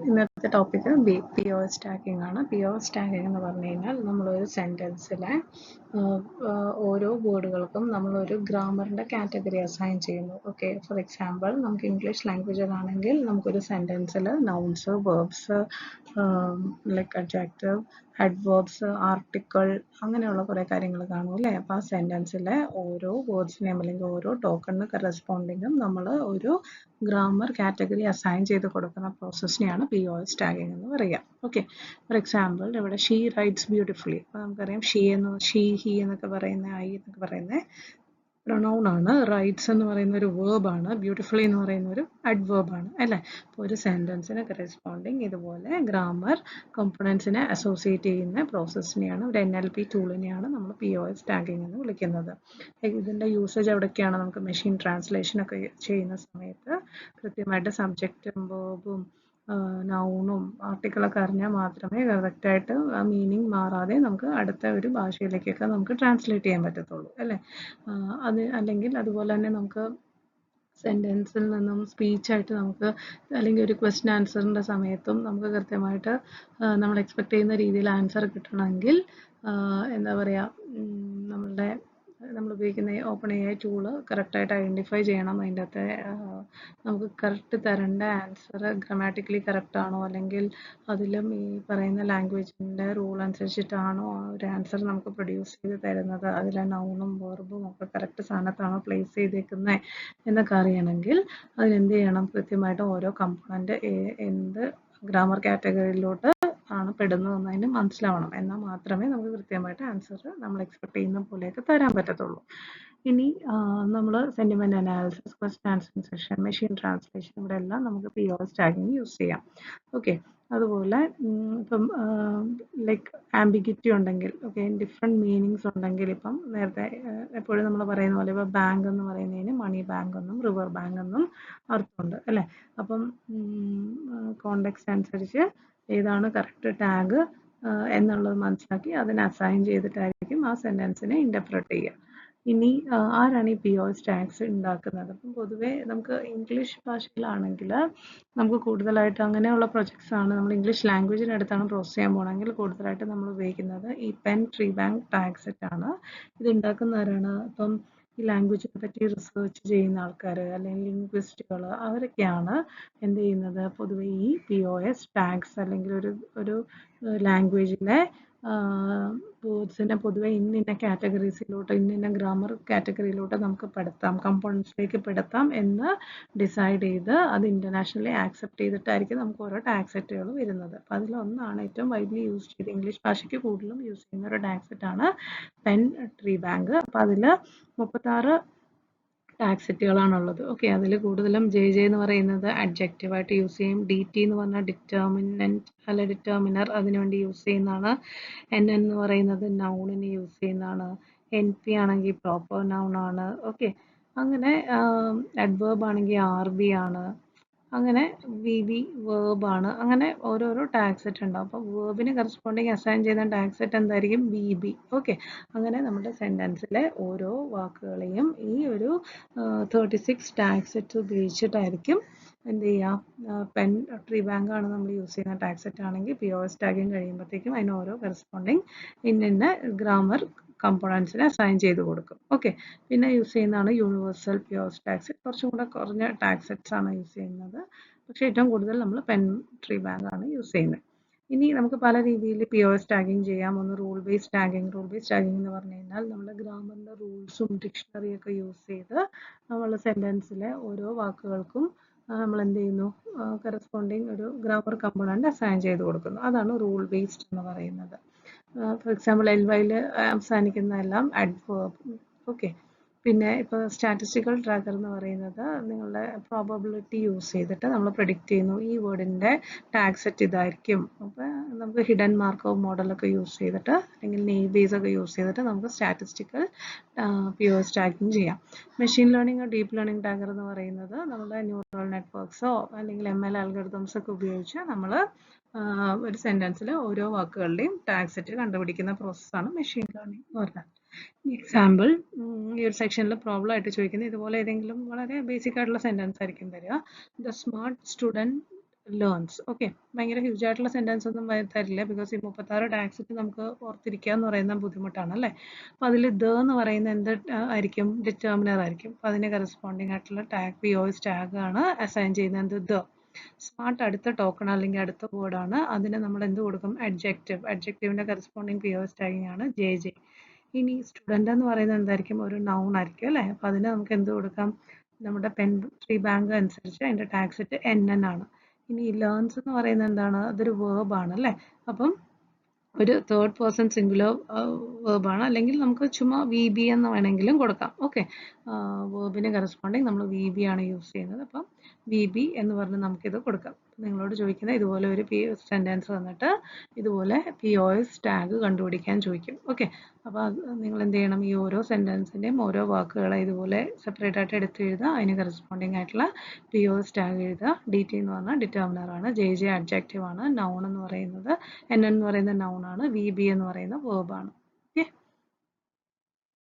ഇന്നത്തെ topic POS tagging ആണ്. POS tagging എന്ന് പറഞ്ഞു കഴിഞ്ഞാൽ നമ്മളൊരു സെൻറ്റൻസിലെ ഓരോ വേർഡുകൾക്കും നമ്മളൊരു ഗ്രാമറിൻ്റെ കാറ്റഗറി അസൈൻ ചെയ്യുന്നു. ഓക്കെ, ഫോർ എക്സാമ്പിൾ നമുക്ക് ഇംഗ്ലീഷ് ലാംഗ്വേജിലാണെങ്കിൽ നമുക്കൊരു സെൻറ്റൻസിൽ nouns, verbs, like adjective, adverbs, article അങ്ങനെയുള്ള കുറേ കാര്യങ്ങൾ കാണും അല്ലേ. അപ്പോൾ ആ സെൻറ്റൻസിലെ ഓരോ വേർഡ്സിനെയും അല്ലെങ്കിൽ ഓരോ ടോക്കണിന് കറസ്പോണ്ടിങ്ങും നമ്മൾ ഒരു ഗ്രാമർ കാറ്റഗറി അസൈൻ ചെയ്ത് കൊടുക്കുന്ന പ്രോസസ്സിനെയാണ് POS ടാഗിംഗ് എന്ന് പറയുക. ഓക്കെ, ഫോർ എക്സാമ്പിൾ ഇവിടെ ഷീ റൈറ്റ്സ് ബ്യൂട്ടിഫുള്ളി. അപ്പോൾ നമുക്കറിയാം ഷീ, ഹി എന്നൊക്കെ പറയുന്ന, ഐ എന്നൊക്കെ പറയുന്ന പ്രൊനൗൺ ആണ്. റൈറ്റ്സ് എന്ന് പറയുന്ന ഒരു വേർബാണ്. ബ്യൂട്ടിഫുള്ളി എന്ന് പറയുന്ന ഒരു അഡ്വേർബാണ് അല്ലേ. അപ്പോൾ ഒരു സെൻറ്റൻസിന് കറസ്പോണ്ടിങ് ഇതുപോലെ ഗ്രാമർ കമ്പോണൻസിനെ അസോസിയേറ്റ് ചെയ്യുന്ന പ്രോസസ്സിനെയാണ്, ഒരു NLP ടൂളിനെയാണ് നമ്മൾ POS ടാഗിംഗ് എന്ന് വിളിക്കുന്നത്. ഇതിൻ്റെ യൂസേജ് എവിടെയൊക്കെയാണ്? നമുക്ക് മെഷീൻ ട്രാൻസ്ലേഷൻ ഒക്കെ ചെയ്യുന്ന സമയത്ത് കൃത്യമായിട്ട് സബ്ജക്റ്റും വേർബും നൗണും ആർട്ടിക്കിളൊക്കെ അറിഞ്ഞാൽ മാത്രമേ കറക്റ്റായിട്ട് ആ മീനിങ് മാറാതെ നമുക്ക് അടുത്ത ഒരു ഭാഷയിലേക്കൊക്കെ നമുക്ക് ട്രാൻസ്ലേറ്റ് ചെയ്യാൻ പറ്റത്തുള്ളൂ അല്ലേ. അത് അല്ലെങ്കിൽ അതുപോലെ തന്നെ നമുക്ക് സെൻറ്റൻസിൽ നിന്നും സ്പീച്ചായിട്ട് നമുക്ക് അല്ലെങ്കിൽ ഒരു ക്വസ്റ്റ്യൻ ആൻസറിൻ്റെ സമയത്തും നമുക്ക് കൃത്യമായിട്ട് നമ്മൾ എക്സ്പെക്ട് ചെയ്യുന്ന രീതിയിൽ ആൻസർ കിട്ടണമെങ്കിൽ എന്താ പറയുക, നമ്മൾ ഉപയോഗിക്കുന്ന OpenAI ടൂള് കറക്റ്റായിട്ട് ഐഡൻറ്റിഫൈ ചെയ്യണം. അതിൻ്റെ അകത്തെ നമുക്ക് കറക്റ്റ് തരേണ്ട ആൻസർ ഗ്രാമാറ്റിക്കലി കറക്റ്റ് ആണോ, അല്ലെങ്കിൽ അതിലും ഈ പറയുന്ന ലാംഗ്വേജിൻ്റെ റൂൾ അനുസരിച്ചിട്ടാണോ ആ ഒരു ആൻസർ നമുക്ക് പ്രൊഡ്യൂസ് ചെയ്ത് തരുന്നത്, അതിലെ നൗണും വേർബും ഒക്കെ കറക്റ്റ് സ്ഥാനത്താണോ പ്ലേസ് ചെയ്തേക്കുന്നത് എന്നൊക്കെ അറിയണമെങ്കിൽ അതിനെന്ത് ചെയ്യണം? കൃത്യമായിട്ട് ഓരോ കമ്പോണൻ്റ് എന്ത് ഗ്രാമർ കാറ്റഗറിയിലോട്ട് ആണ് പെടുന്നതെന്ന് അതിന് മനസ്സിലാവണം. എന്നാൽ മാത്രമേ നമുക്ക് കൃത്യമായിട്ട് ആൻസർ നമ്മൾ എക്സ്പെക്ട് ചെയ്യുന്ന പോലെയൊക്കെ തരാൻ പറ്റത്തുള്ളൂ. ഇനി നമ്മൾ sentiment analysis, question answering session, machine translation, ഇവിടെ എല്ലാം നമുക്ക് POS ടാഗിങ് യൂസ് ചെയ്യാം. ഓക്കെ, അതുപോലെ ഇപ്പം ലൈക്ക് ആംബിഗിറ്റി ഉണ്ടെങ്കിൽ, ഓക്കെ, ഡിഫറെൻറ്റ് മീനിങ്സ് ഉണ്ടെങ്കിൽ, ഇപ്പം നേരത്തെ എപ്പോഴും നമ്മൾ പറയുന്ന പോലെ ഇപ്പോൾ ബാങ്ക് എന്ന് പറയുന്നതിന് മണി ബാങ്ക് എന്നും റിവർ ബാങ്ക് എന്നും അർത്ഥമുണ്ട് അല്ലേ. അപ്പം കോണ്ടെക്സ്റ്റ് അനുസരിച്ച് ഏതാണ് കറക്റ്റ് ടാഗ് എന്നുള്ളത് മനസ്സിലാക്കി അതിനെ അസൈൻ ചെയ്തിട്ടായിരിക്കും ആ സെൻറ്റൻസിനെ ഇൻ്റർപ്രറ്റ് ചെയ്യുക. ഇനി ആരാണ് ഈ POS ടാഗ്സ് ഉണ്ടാക്കുന്നത്? അപ്പം പൊതുവേ നമുക്ക് ഇംഗ്ലീഷ് ഭാഷയിലാണെങ്കിൽ നമുക്ക് കൂടുതലായിട്ട് അങ്ങനെയുള്ള പ്രൊജക്ട്സ് ആണ്, നമ്മൾ ഇംഗ്ലീഷ് ലാംഗ്വേജിനടുത്താണ് പ്രോസസ് ചെയ്യാൻ പോകണമെങ്കിൽ കൂടുതലായിട്ട് നമ്മൾ ഉപയോഗിക്കുന്നത് ഈ pen tree bank tag set ആണ്. ഇത് ഉണ്ടാക്കുന്നവരാണ് ഇപ്പം ഈ ലാംഗ്വേജിനെ പറ്റി റിസർച്ച് ചെയ്യുന്ന ആൾക്കാർ അല്ലെങ്കിൽ ലിംഗ്വിസ്റ്റുകൾ, അവരൊക്കെയാണ് എന്ത് ചെയ്യുന്നത്, പൊതുവെ ഈ POS ടാഗ്സ് അല്ലെങ്കിൽ ഒരു ലാംഗ്വേജിലെ വേർഡ്സിനെ പൊതുവെ ഇന്ന കാറ്റഗറീസിലോട്ട്, ഇന്ന ഗ്രാമർ കാറ്റഗറിയിലോട്ട് നമുക്ക് പെടുത്താം, കമ്പോണൻസിലേക്ക് പെടുത്താം എന്ന് ഡിസൈഡ് ചെയ്ത് അത് ഇൻ്റർനാഷണലി ആക്സെപ്റ്റ് ചെയ്തിട്ടായിരിക്കും നമുക്ക് ഓരോ ടാഗ് സെറ്റുകൾ വരുന്നത്. അപ്പോൾ അതിലൊന്നാണ് ഏറ്റവും വൈഡ്ലി യൂസ് ചെയ്ത് ഇംഗ്ലീഷ് ഭാഷയ്ക്ക് കൂടുതലും യൂസ് ചെയ്യുന്ന ഒരു ടാഗ് സെറ്റാണ് പെൻ ട്രീ ബാങ്ക്. അപ്പോൾ അതിൽ 36 ടാഗ് സെറ്റുകളാണുള്ളത്. ഓക്കെ, അതിൽ കൂടുതലും JJ എന്ന് പറയുന്നത് അഡ്ജക്റ്റീവായിട്ട് യൂസ് ചെയ്യും. DT എന്ന് പറഞ്ഞാൽ ഡിറ്റർമിനൻറ്റ് അല്ല ഡിറ്റർമിനർ, അതിനുവേണ്ടി യൂസ് ചെയ്യുന്നതാണ്. NN എന്ന് പറയുന്നത് നൗണിന് യൂസ് ചെയ്യുന്നതാണ്. NP ആണെങ്കിൽ പ്രോപ്പർ നൗൺ ആണ്. ഓക്കെ, അങ്ങനെ അഡ്വേർബ് ആണെങ്കിൽ RB ആണ്. അങ്ങനെ VB വേർബ് ആണ്. അങ്ങനെ ഓരോരോ ടാഗ് സെറ്റ് ഉണ്ടാവും. അപ്പോൾ വേർബിന് കറസ്പോണ്ടിങ് അസൈൻ ചെയ്യുന്ന ടാഗ് സെറ്റ് എന്തായിരിക്കും? VB. ഓക്കെ, അങ്ങനെ നമ്മുടെ സെൻറ്റൻസിലെ ഓരോ വാക്കുകളെയും ഈ ഒരു 36 ടാഗ് സെറ്റ് ഉപയോഗിച്ചിട്ടായിരിക്കും എന്ത് ചെയ്യുക. പെൻ ട്രീ ബാങ്ക് ആണ് നമ്മൾ യൂസ് ചെയ്യുന്ന ടാഗ് സെറ്റ് ആണെങ്കിൽ POS ടാഗിങ് കഴിയുമ്പോഴത്തേക്കും അതിന് ഓരോ കറസ്പോണ്ടിങ് ഇന്ന ഗ്രാമർ കമ്പോണൻസിനെ അസൈൻ ചെയ്ത് കൊടുക്കും. ഓക്കെ, പിന്നെ യൂസ് ചെയ്യുന്നതാണ് യൂണിവേഴ്സൽ POS ടാഗ് സെറ്റ്. കുറച്ചും കൂടെ കുറഞ്ഞ ടാഗ് സെറ്റ്സ് ആണ് യൂസ് ചെയ്യുന്നത്. പക്ഷേ ഏറ്റവും കൂടുതൽ നമ്മൾ പെൻ ട്രീ ബാങ്ക് ആണ് യൂസ് ചെയ്യുന്നത്. ഇനി നമുക്ക് പല രീതിയിൽ POS ടാഗിങ് ചെയ്യാം. ഒന്ന് rule based tagging. Rule based tagging എന്ന് പറഞ്ഞു കഴിഞ്ഞാൽ നമ്മൾ ഗ്രാമറിൻ്റെ റൂൾസും ഡിക്ഷണറിയൊക്കെ യൂസ് ചെയ്ത് നമ്മൾ സെൻറ്റൻസിലെ ഓരോ വാക്കുകൾക്കും നമ്മൾ എന്ത് ചെയ്യുന്നു, കറസ്പോണ്ടിങ് ഒരു ഗ്രാമർ കമ്പോണൻ്റ് അസൈൻ ചെയ്ത് കൊടുക്കുന്നു. അതാണ് റൂൾ ബേസ്ഡ് എന്ന് പറയുന്നത്. ഫോർ എക്സാമ്പിൾ LYയിൽ അവസാനിക്കുന്നതെല്ലാം അഡ്വേർബ്. ഓക്കെ, പിന്നെ ഇപ്പോൾ സ്റ്റാറ്റിസ്റ്റിക്കൽ ട്രാക്കർ എന്ന് പറയുന്നത് നിങ്ങളുടെ പ്രോബബിലിറ്റി യൂസ് ചെയ്തിട്ട് നമ്മൾ പ്രെഡിക്റ്റ് ചെയ്യുന്നു ഈ വേർഡിൻ്റെ ടാഗ് സെറ്റ് ഇതായിരിക്കും. അപ്പോൾ നമുക്ക് ഹിഡൻ മാർക്കോവ് മോഡലൊക്കെ യൂസ് ചെയ്തിട്ട് അല്ലെങ്കിൽ നെയ് ബേസ് ഒക്കെ യൂസ് ചെയ്തിട്ട് നമുക്ക് സ്റ്റാറ്റിസ്റ്റിക്കൽ POS ടാഗിങ് ചെയ്യാം. മെഷീൻ ലേണിംഗ്, ഡീപ്പ് ലേണിംഗ് ടാഗർ എന്ന് പറയുന്നത് നമ്മുടെ ന്യൂറൽ നെറ്റ്വർക്ക്സോ അല്ലെങ്കിൽ ML അൽഗോരിതംസ് ഒക്കെ ഉപയോഗിച്ച് നമ്മൾ ഒരു സെൻറ്റൻസിൽ ഓരോ വാക്കുകളുടെയും ടാഗ് സെറ്റ് കണ്ടുപിടിക്കുന്ന പ്രോസസ്സാണ് മെഷീൻ ലേണിംഗ് എന്ന് പറഞ്ഞാൽ. എക്സാമ്പിൾ ഈ ഒരു സെക്ഷനിൽ പ്രോബ്ലം ആയിട്ട് ചോദിക്കുന്നത് ഇതുപോലെ ഏതെങ്കിലും വളരെ ബേസിക് ആയിട്ടുള്ള സെൻറ്റൻസ് ആയിരിക്കും തരിക. The smart student learns. Okay, ഭയങ്കര ഹ്യൂജ് ആയിട്ടുള്ള സെന്റൻസ് ഒന്നും തരില്ല, ബിക്കോസ് ഈ 36 ടാക്സ് നമുക്ക് ഓർത്തിരിക്കുക എന്ന് പറയുന്ന ബുദ്ധിമുട്ടാണ് അല്ലേ. അപ്പോൾ അതിൽ ദ എന്ന് പറയുന്ന എന്ത് ആയിരിക്കും? ഡിറ്റർമിനർ ആയിരിക്കും. അപ്പോൾ അതിന് കറസ്പോണ്ടിങ് ആയിട്ടുള്ള ടാഗ് POS ടാഗ് ആണ് അസൈൻ ചെയ്യുന്നത് എന്ത്? ദ. സ്മാർട്ട് അടുത്ത ടോക്കൺ അല്ലെങ്കിൽ അടുത്ത വേർഡാണ്, അതിന് നമ്മൾ എന്ത് കൊടുക്കും? അഡ്ജക്റ്റീവ്. അഡ്ജക്റ്റീവിന്റെ കറസ്പോണ്ടിങ് POS ടാഗിങ് ആണ് JJ. ഇനി സ്റ്റുഡൻ്റ് എന്ന് പറയുന്നത് എന്തായിരിക്കും? ഒരു നൗൺ ആയിരിക്കും അല്ലേ. അപ്പോൾ അതിന് നമുക്ക് എന്ത് കൊടുക്കാം? നമ്മുടെ പെൻട്രി ബാങ്ക് അനുസരിച്ച് അതിൻ്റെ ടാഗ് സെറ്റ് NN ആണ്. ഇനി ലേൺസ് എന്ന് പറയുന്നത് എന്താണ്? അതൊരു വേർബ് ആണ് അല്ലേ. അപ്പം ഒരു തേർഡ് പേഴ്സൺ സിംഗുലർ വേർബാണ്, അല്ലെങ്കിൽ നമുക്ക് ചുമ്മാ VB എന്ന് വേണമെങ്കിലും കൊടുക്കാം. ഓക്കെ, വേർബിന് കറസ്പോണ്ടിങ് നമ്മൾ VB ആണ് യൂസ് ചെയ്യുന്നത്. അപ്പം VB എന്ന് പറഞ്ഞ് നമുക്കിത് കൊടുക്കാം. നിങ്ങളോട് ചോദിക്കുന്ന ഇതുപോലെ ഒരു സെൻറ്റൻസ് തന്നിട്ട് ഇതുപോലെ POS ടാഗ് കണ്ടുപിടിക്കാൻ ചോദിക്കും. ഓക്കെ, അപ്പോൾ നിങ്ങൾ എന്ത് ചെയ്യണം? ഈ ഓരോ സെൻറ്റൻസിൻ്റെയും ഓരോ വാക്കുകളെ ഇതുപോലെ സെപ്പറേറ്റ് ആയിട്ട് എടുത്ത് എഴുതുക, അതിന് കറസ്പോണ്ടിങ് ആയിട്ടുള്ള POS ടാഗ് എഴുതുക. DT എന്ന് പറഞ്ഞാൽ ഡിറ്റർമിനർ ആണ്, JJ അഡ്ജക്റ്റീവ് ആണ്, നൗൺ എന്ന് പറയുന്നത് NN എന്ന് പറയുന്ന നൗൺ ആണ്, VB എന്ന് പറയുന്ന വേർബ് ആണ്.